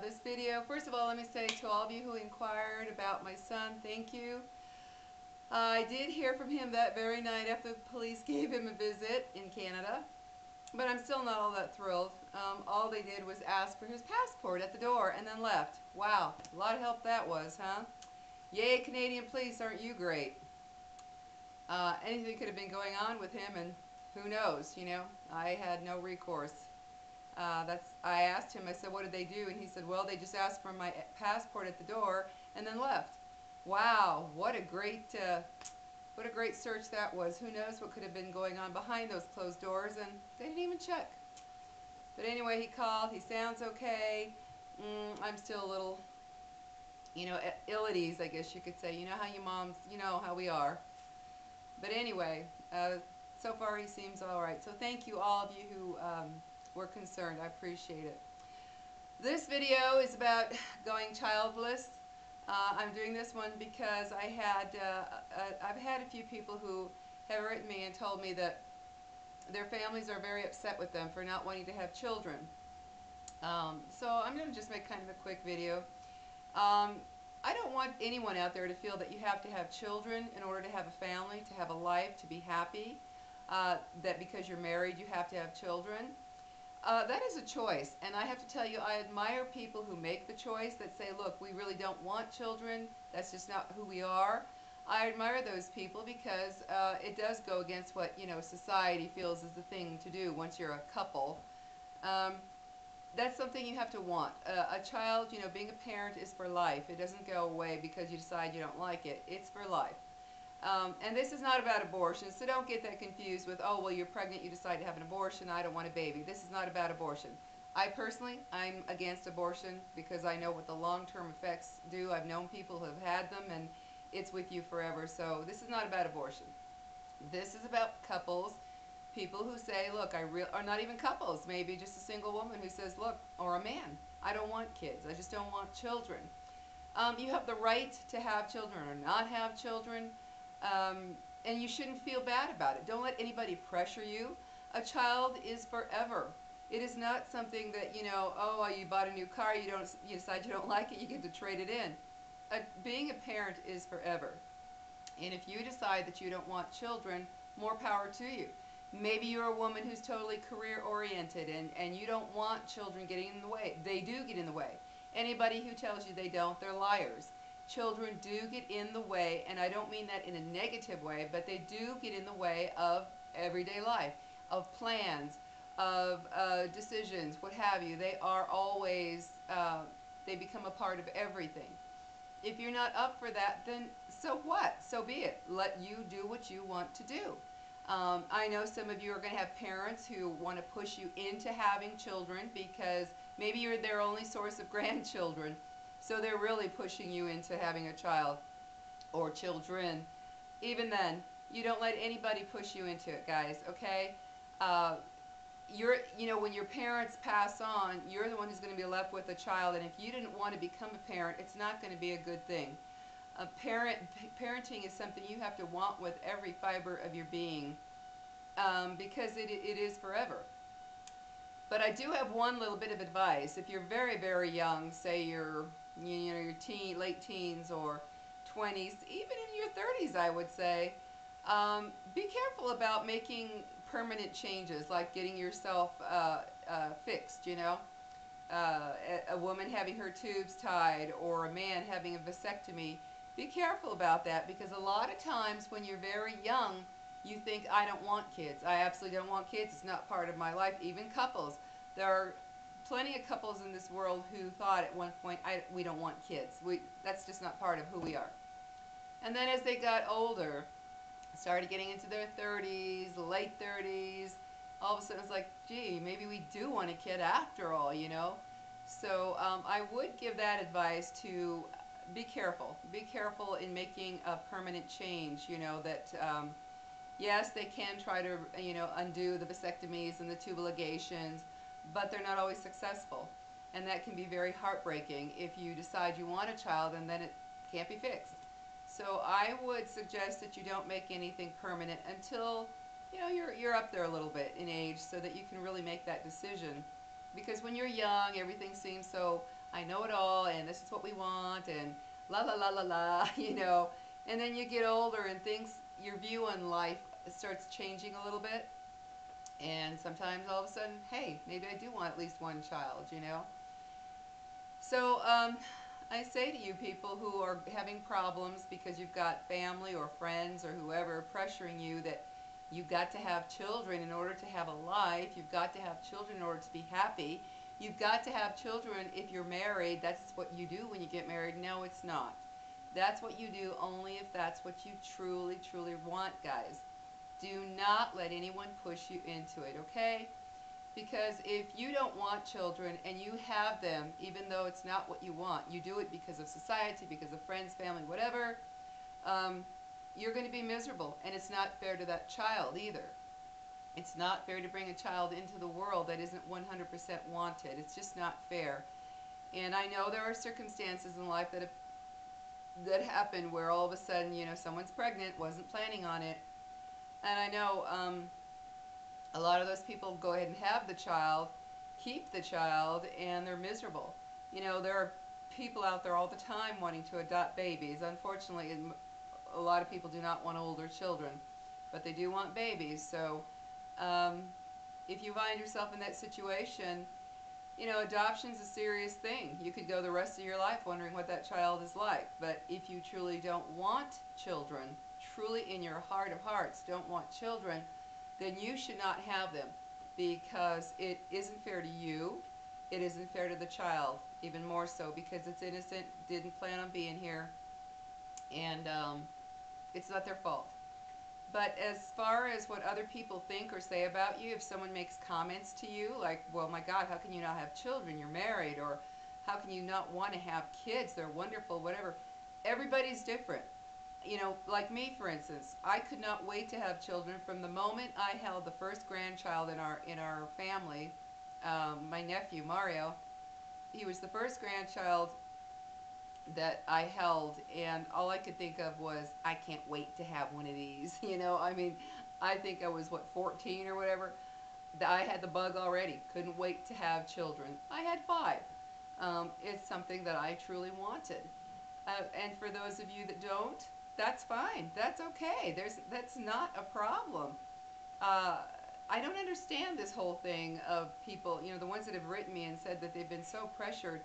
this video, first of all, let me say to all of you who inquired about my son, thank you. I did hear from him that very night after the police gave him a visit in Canada, but I'm still not all that thrilled. All they did was ask for his passport at the door and then left. Wow, a lot of help that was, huh? Yay, Canadian police, aren't you great? Anything could have been going on with him, and who knows, you know? I had no recourse. I asked him, I said, what did they do? And he said, well, they just asked for my passport at the door and then left. Wow, what a great search that was. Who knows what could have been going on behind those closed doors, and they didn't even check. But anyway, he called. He sounds okay. I'm still a little, ill at ease, I guess you could say. You know how you moms, you know how we are. But anyway, so far he seems all right. So thank you all of you who were concerned. I appreciate it. This video is about going childless. I'm doing this one because I've had a few people who have written me and told me that their families are very upset with them for not wanting to have children. So I'm going to just make kind of a quick video. I don't want anyone out there to feel that you have to have children in order to have a family, to have a life, to be happy, that because you're married you have to have children. That is a choice, and I have to tell you, I admire people who make the choice, that say, look, we really don't want children, that's just not who we are. I admire those people because it does go against what society feels is the thing to do once you're a couple. That's something you have to want. A child, being a parent is for life. It doesn't go away because you decide you don't like it. It's for life. And this is not about abortion, so don't get that confused with, oh, well, you're pregnant, you decide to have an abortion, I don't want a baby. This is not about abortion. I'm against abortion because I know what the long-term effects do. I've known people who have had them, and it's with you forever. So this is not about abortion. This is about couples, people who say, look, or not even couples, maybe just a single woman who says, look, or a man, I don't want kids, I just don't want children. You have the right to have children or not have children. And you shouldn't feel bad about it. Don't let anybody pressure you. A child is forever. It is not something that, oh, you bought a new car, you decide you don't like it, you get to trade it in. Being a parent is forever. And if you decide that you don't want children, more power to you. Maybe you're a woman who's totally career oriented and you don't want children getting in the way. They do get in the way. Anybody who tells you they don't, they're liars. Children do get in the way, and I don't mean that in a negative way, but they do get in the way of everyday life, of plans, of decisions, what have you. They are always, they become a part of everything. If you're not up for that, then so what? So be it. Let you do what you want to do. I know some of you are going to have parents who want to push you into having children because maybe you're their only source of grandchildren. So they're really pushing you into having a child or children. Even then, you don't let anybody push you into it, guys, okay? When your parents pass on, you're the one who's going to be left with a child, and if you didn't want to become a parent, it's not going to be a good thing. Parenting is something you have to want with every fiber of your being, because it is forever. But I do have one little bit of advice. If you're very, very young, say you're late teens or 20s, even in your 30s, I would say, be careful about making permanent changes, like getting yourself fixed, a woman having her tubes tied or a man having a vasectomy. Be careful about that, because a lot of times when you're very young, you think, I don't want kids. I absolutely don't want kids. It's not part of my life. Even couples. There are plenty of couples in this world who thought at one point, we don't want kids. That's just not part of who we are. And then as they got older, started getting into their 30s, late 30s, all of a sudden it's like, gee, maybe we do want a kid after all, So I would give that advice to be careful. Be careful in making a permanent change, that yes, they can try to, undo the vasectomies and the tubal ligations, but they're not always successful. And that can be very heartbreaking if you decide you want a child and then it can't be fixed. So I would suggest that you don't make anything permanent until, you're up there a little bit in age, so that you can really make that decision. Because when you're young, everything seems so, I know it all, and this is what we want, and la la la la la, you know. And then you get older, and things, your view on life starts changing a little bit. And sometimes all of a sudden, hey, maybe I do want at least one child, you know. So I say to you people who are having problems because you've got family or friends or whoever pressuring you that you've got to have children in order to have a life, you've got to have children in order to be happy, you've got to have children if you're married, that's what you do when you get married. No, it's not. That's what you do only if that's what you truly, truly want, guys. Do not let anyone push you into it, okay? Because if you don't want children and you have them, even though it's not what you want, you do it because of society, because of friends, family, whatever, um, you're going to be miserable. And it's not fair to that child either. It's not fair to bring a child into the world that isn't 100% wanted. It's just not fair. And I know there are circumstances in life that happen where all of a sudden, you know, someone's pregnant, wasn't planning on it. And I know a lot of those people go ahead and have the child, keep the child, and they're miserable. You know, there are people out there all the time wanting to adopt babies. Unfortunately, a lot of people do not want older children, but they do want babies. So um, if you find yourself in that situation, you know, adoption's a serious thing. You could go the rest of your life wondering what that child is like. But if you truly don't want children, truly in your heart of hearts don't want children, then you should not have them because it isn't fair to you. It isn't fair to the child, even more so because it's innocent, didn't plan on being here, and it's not their fault. But as far as what other people think or say about you, if someone makes comments to you like, well, my God, how can you not have children? You're married. Or how can you not want to have kids? They're wonderful, whatever. Everybody's different. You know, like me, for instance, I could not wait to have children from the moment I held the first grandchild in our family. My nephew Mario, he was the first grandchild that I held, and all I could think of was, I can't wait to have one of these. You know, I mean, I think I was, what, 14 or whatever. I had the bug already. Couldn't wait to have children. I had 5. It's something that I truly wanted. And for those of you that don't, that's fine. That's okay. That's not a problem. Uh, I don't understand this whole thing of people, you know, the ones that have written me and said that they've been so pressured.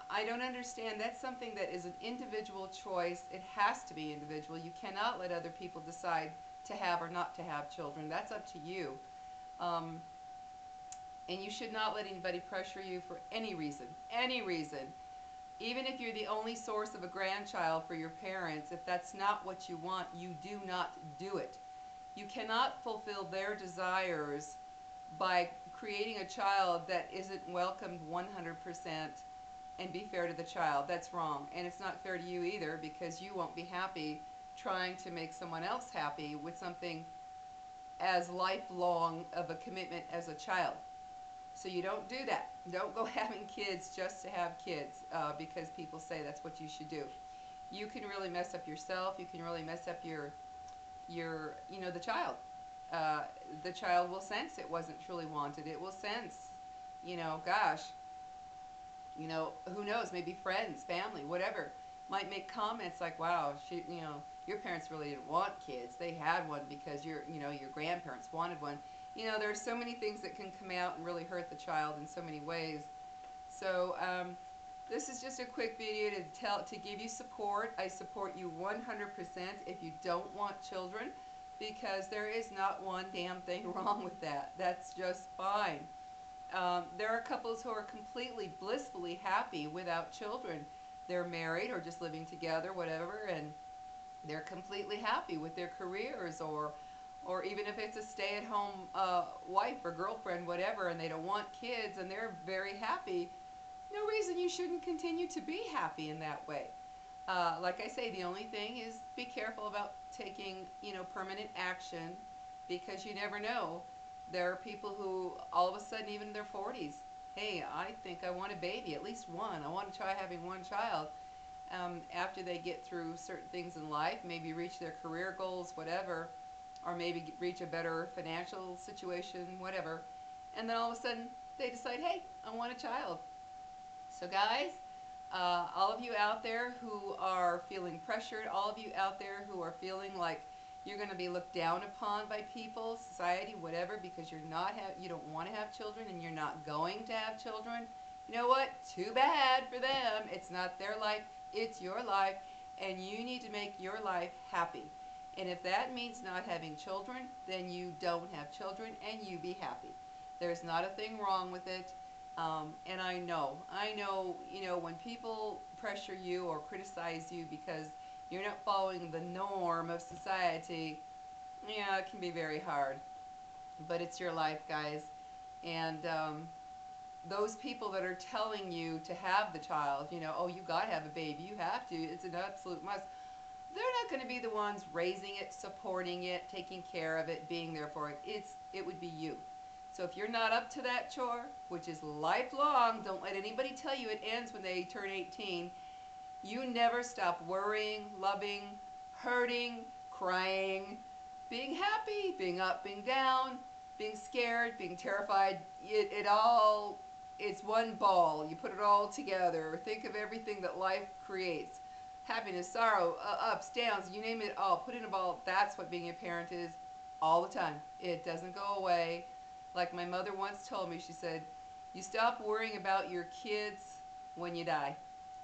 I don't understand. That's something that is an individual choice. It has to be individual. You cannot let other people decide to have or not to have children. That's up to you. Um, and you should not let anybody pressure you for any reason. Any reason. Even if you're the only source of a grandchild for your parents, if that's not what you want, you do not do it. You cannot fulfill their desires by creating a child that isn't welcomed 100% and be fair to the child. That's wrong. And it's not fair to you either because you won't be happy trying to make someone else happy with something as lifelong of a commitment as a child. So you don't do that. Don't go having kids just to have kids because people say that's what you should do. You can really mess up yourself. You can really mess up you know, the child. The child will sense it wasn't truly wanted. It will sense, you know, gosh, you know, who knows, maybe friends, family, whatever, might make comments like, wow, you know, your parents really didn't want kids. They had one because you know, your grandparents wanted one. You know, there are so many things that can come out and really hurt the child in so many ways. So this is just a quick video to give you support. I support you 100% if you don't want children because there is not one damn thing wrong with that. That's just fine. There are couples who are completely blissfully happy without children. They're married or just living together, whatever, and they're completely happy with their careers or even if it's a stay-at-home wife or girlfriend, whatever, and they don't want kids and they're very happy. No reason you shouldn't continue to be happy in that way. Like I say, the only thing is be careful about taking, you know, permanent action because you never know. There are people who all of a sudden, even in their 40s, hey, I think I want a baby, at least one. I want to try having one child. After they get through certain things in life, maybe reach their career goals, whatever, or maybe reach a better financial situation, whatever, and then all of a sudden, they decide, hey, I want a child. So guys, all of you out there who are feeling pressured, all of you out there who are feeling like you're going to be looked down upon by people, society, whatever, because you don't want to have children and you're not going to have children. You know what? Too bad for them. It's not their life, it's your life, and you need to make your life happy. And if that means not having children, then you don't have children and you be happy. There's not a thing wrong with it. And when people pressure you or criticize you because you're not following the norm of society, yeah, it can be very hard. But it's your life, guys. And those people that are telling you to have the child, oh, you got to have a baby, you have to, it's an absolute must. They're not going to be the ones raising it, supporting it, taking care of it, being there for it. It would be you. So if you're not up to that chore, which is lifelong, don't let anybody tell you it ends when they turn 18. You never stop worrying, loving, hurting, crying, being happy, being up, being down, being scared, being terrified. It's one ball. You put it all together. Think of everything that life creates. Happiness, sorrow, ups, downs, you name it all. Put in a ball. That's what being a parent is all the time. It doesn't go away. Like my mother once told me, she said, you stop worrying about your kids when you die.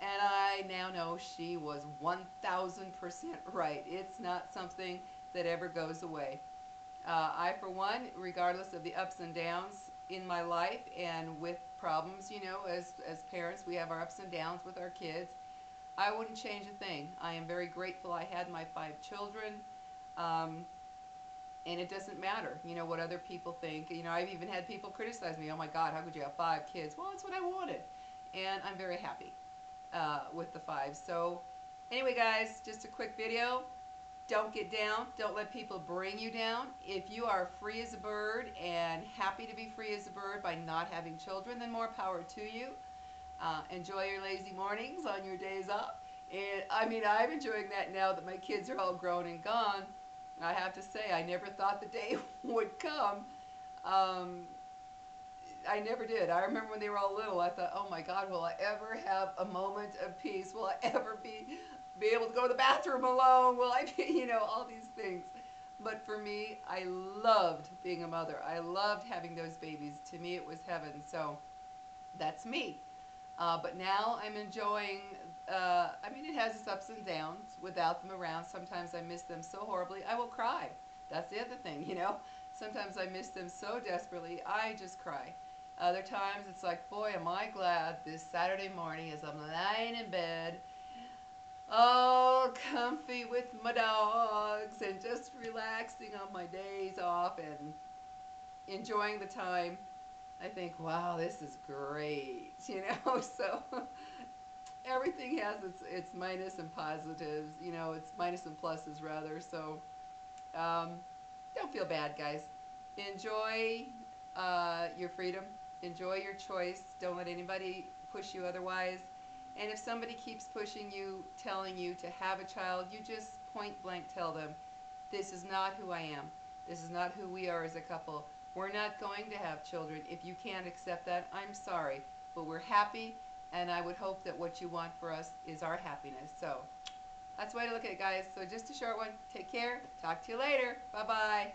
And I now know she was 1,000% right. It's not something that ever goes away. I, for one, regardless of the ups and downs in my life and with problems, as parents, we have our ups and downs with our kids. I wouldn't change a thing. I am very grateful I had my 5 children. Um, and it doesn't matter, what other people think. I've even had people criticize me. Oh my God, how could you have 5 kids? Well, that's what I wanted. And I'm very happy with the 5. So anyway, guys, just a quick video. Don't get down. Don't let people bring you down. If you are free as a bird and happy to be free as a bird by not having children, then more power to you. Enjoy your lazy mornings on your days off. And I'm enjoying that now that my kids are all grown and gone. I have to say, I never thought the day would come. Um, I never did. I remember when they were all little, I thought, oh my God, will I ever have a moment of peace? Will I ever be able to go to the bathroom alone? Will I be, all these things. But for me, I loved being a mother. I loved having those babies. To me, it was heaven. So that's me. But now I'm enjoying, it has its ups and downs without them around. Sometimes I miss them so horribly, I will cry. That's the other thing, Sometimes I miss them so desperately, I just cry. Other times it's like, boy, am I glad this Saturday morning as I'm lying in bed, all comfy with my dogs and just relaxing on my days off and enjoying the time. I think, wow, this is great, So everything has its minus and positives, its minus and pluses rather. So um, don't feel bad, guys. Enjoy your freedom. Enjoy your choice. Don't let anybody push you otherwise. And if somebody keeps pushing you, telling you to have a child, you just point blank tell them, this is not who I am. This is not who we are as a couple. We're not going to have children. If you can't accept that, I'm sorry. But we're happy, and I would hope that what you want for us is our happiness. So that's the way to look at it, guys. So just a short one. Take care. Talk to you later. Bye-bye.